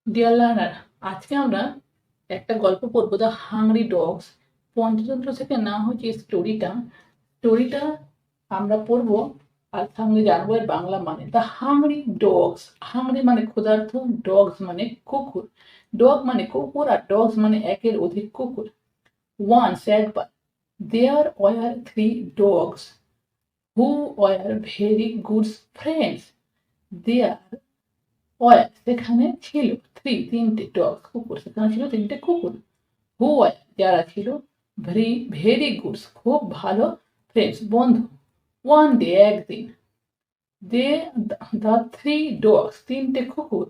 Deer learner, আজকে আমরা একটা গল্প পড়বো, দ্য হাংরি ডগস। পঞ্চতন্ত্র থেকে না হচ্ছে স্টোরিটা আমরা পড়বো। আর সঙ্গে জানবো এর বাংলা মানে। দ্য হাংরি ডগস, হাংরি মানে ক্ষুধার্ত, ডগস মানে কুকুর। ডগ মানে কুকুর আর ডগস মানে একের অধিক কুকুর। ওয়ান্স একবার, there were three dogs who were very good friends. There were সেখানে ছিল, তিনটে ডগ কুকুর, সেখানে ছিল তিনটে কুকুর। হু ওয়ার যারা ছিল, ভেরি ভেরি গুড খুব ভালো, ফ্রেন্ডস বন্ধু। ওয়ান ডে একদিন, দে দ্য থ্রি ডগস তিনটে কুকুর,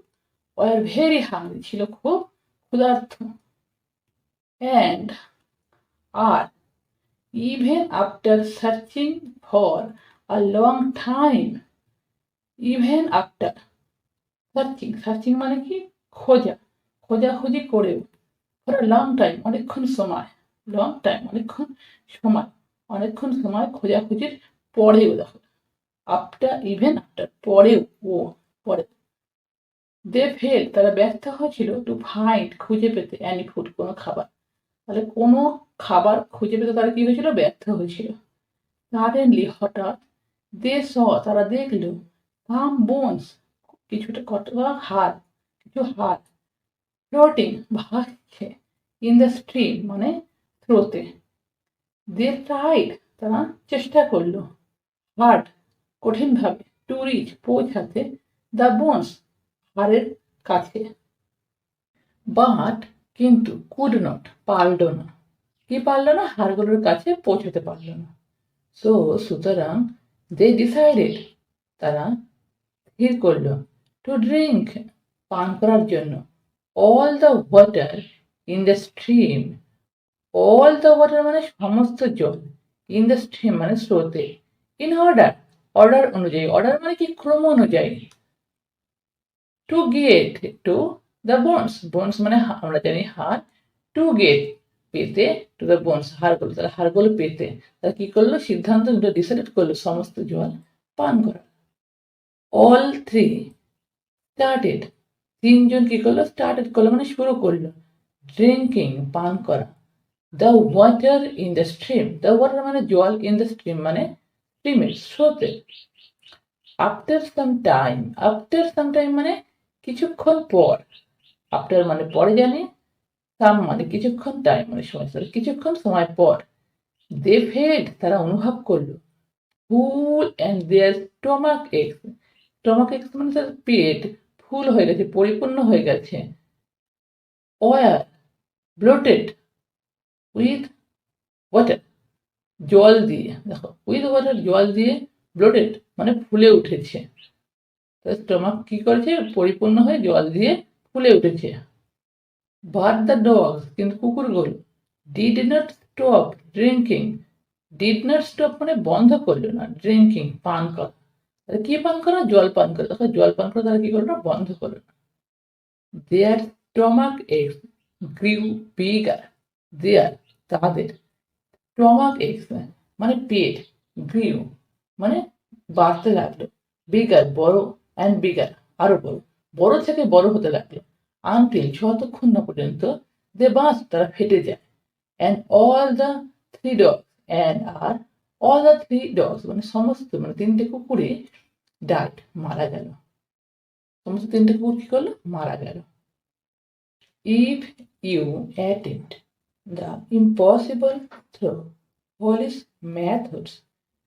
ওয়ার ভেরি হাংরি ছিল খুব ক্ষুধার্ত। অ্যান্ড আর even after searching for a long time, even after searching, searching মানে কি খোঁজা, খোঁজাখুঁজি করেও, ফর আ লং টাইম অনেকক্ষণ সময়, লং টাইম অনেকক্ষণ সময়, অনেকক্ষণ সময় খোঁজাখুঁজির পরেও, দেখো আফটার, ইভেন আফটার পরেও, ও পরে, দে ফেল তারা ব্যর্থ হয়েছিল, টু ফাইন্ড খুঁজে পেতে, অ্যানি ফুড কোনো খাবার। তাহলে কোনো খাবার খুঁজে পেতে তারা কি হয়েছিল, ব্যর্থ হয়েছিল। সাডেনলি হঠাৎ, দে স তারা দেখল, সাম বোনস কিছুটা কতটা হাড়, কিছু হাড়, ফ্লোটিং ভাসছে, ইন দ্য স্ট্রিম মানে স্রোতে। দে ট্রাইড তারা চেষ্টা করলো, হার্ড কঠিনভাবে, টু রিচ পৌঁছাতে, দ্য বোনস হাড়ের কাছে। বাট কিন্তু, কুড নট পারল না, কি পারল না, হাড়গুলোর কাছে পৌঁছতে পারল না। সো সুতরাং, দে ডিসাইডেড তারা স্থির করল, টু ড্রিঙ্ক পান করার জন্য, all the water in the stream, all the water মানে সমস্ত জল, ইন দ্য স্ট্রিম মানে স্রোতে, ইন অর্ডার অর্ডার অনুযায়ী, অর্ডার মানে কি ক্রম অনুযায়ী, to get to the bones, bones মানে আমরা জানি হাড়, টু গেট পেতে, টু দ্য বোনস হাড়গুলো, তারা হাড়গুলো পেতে তারা কি করলো, সিদ্ধান্ত ডিসাইড করলো সমস্ত জল পান করা। অল থ্রি স্টার্টেড তিনজন কি করলো, স্টার্টেড করলো মানে শুরু করলো, ড্রিঙ্কিং পান করা, the water in the stream, the water মানে জল, ইন দ্য স্ট্রিম মানে স্ট্রিমের স্রোতে। আফটার সাম টাইম মানে কিছুক্ষণ পর, আফটার মানে পরে জানি, সাম মানে কিছুক্ষণ, টাইম মানে সময়, কিছুক্ষণ সময় পর, দে ফেড তারা অনুভব করলো, full and their stomachs, stomachs মানে তার পেট ফুল হয়ে গেছে, পরিপূর্ণ হয়ে গেছে। ওয়ার ব্লোটেড উইথ ওয়াটার জল দিয়ে, দেখো উইথ ওয়াটার জল দিয়ে, ব্লোটেড মানে ফুলে উঠেছে, স্টমাক কি করেছে, পরিপূর্ণ হয়ে জল দিয়ে ফুলে উঠেছে। বাট দ্য ডগস কিন্তু কুকুরগুলো, did not stop drinking, did not stop মানে বন্ধ করলো না, ড্রিঙ্কিং পান করা, তাহলে কি পান করা, জল পান করা, দেখো জল পান করা তারা কি করলো না, বন্ধ করলো না। দেয়ার স্টমাক এক্স গ্রিউ বিগার, দেয়ার তাদের, স্টমাক এক্স মানে পেট, গ্রিউ মানে বাড়তে লাগলো, বিগার বড়, অ্যান্ড বিগার আরো বড়, বড় থেকে বড় হতে লাগলো, আনটিল যতক্ষণ না পর্যন্ত, দে বাস তারা ফেটে যায়, and all the three dogs, and আর অল দ্য থ্রি ডগস মানে সমস্ত, মানে তিনটে কুকুরে ডাইড মারা গেল, সমস্ত তিনটে কুকুর কি করলো, মারা গেল। If you attend the impossible through holies methods,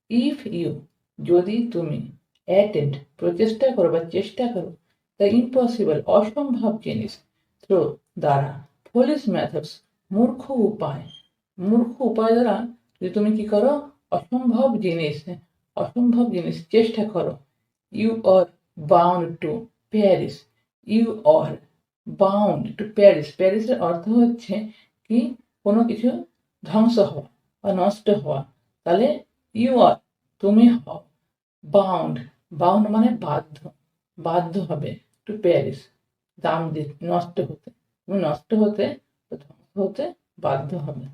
if you যদি তুমি, অ্যাটেন্ড প্রচেষ্টা করো বা চেষ্টা করো, দ্য ইম্পসিবল অসম্ভব জিনিস, থ্রো দ্বারা, ফলিস ম্যাথডস মূর্খ উপায়, মূর্খ উপায় দ্বারা যদি তুমি কি করো, অসম্ভব জিনিস চেষ্টা করো, you are bound to Paris, you are bound to Paris, প্যারিসের অর্থ হচ্ছে কি, কোনো কিছু ধ্বংস হওয়া বা নষ্ট হওয়া, তাহলে ইউ আর তুমি হও, বাউন্ড, বাউন্ড মানে বাধ্য, বাধ্য হবে, টু প্যারিস দাম দিতে, নষ্ট হতে, তুমি নষ্ট হতে, ধ্বংস হতে বাধ্য হবে,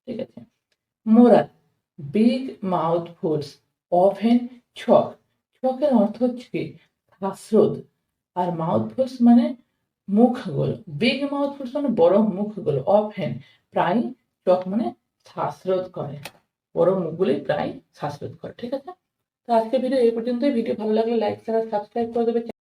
ঠিক আছে। Moral, big mouth fools often choke, ছকের অর্থ হচ্ছে কি শ্বাসরোধ, আর মাউথ ফুলস মানে মুখগুলো, বিগ মাউথ ফুডস মানে বড় মুখগুলো, অফেন প্রায়, চক মানে শ্বাসরোধ করে, বড় মুখগুলি প্রায় শ্বাসরোধ করে। ঠিক আছে, তো আজকে ভিডিও এই পর্যন্তই। ভিডিও ভালো লাগলে লাইক শেয়ার সাবস্ক্রাইব করে দেবে।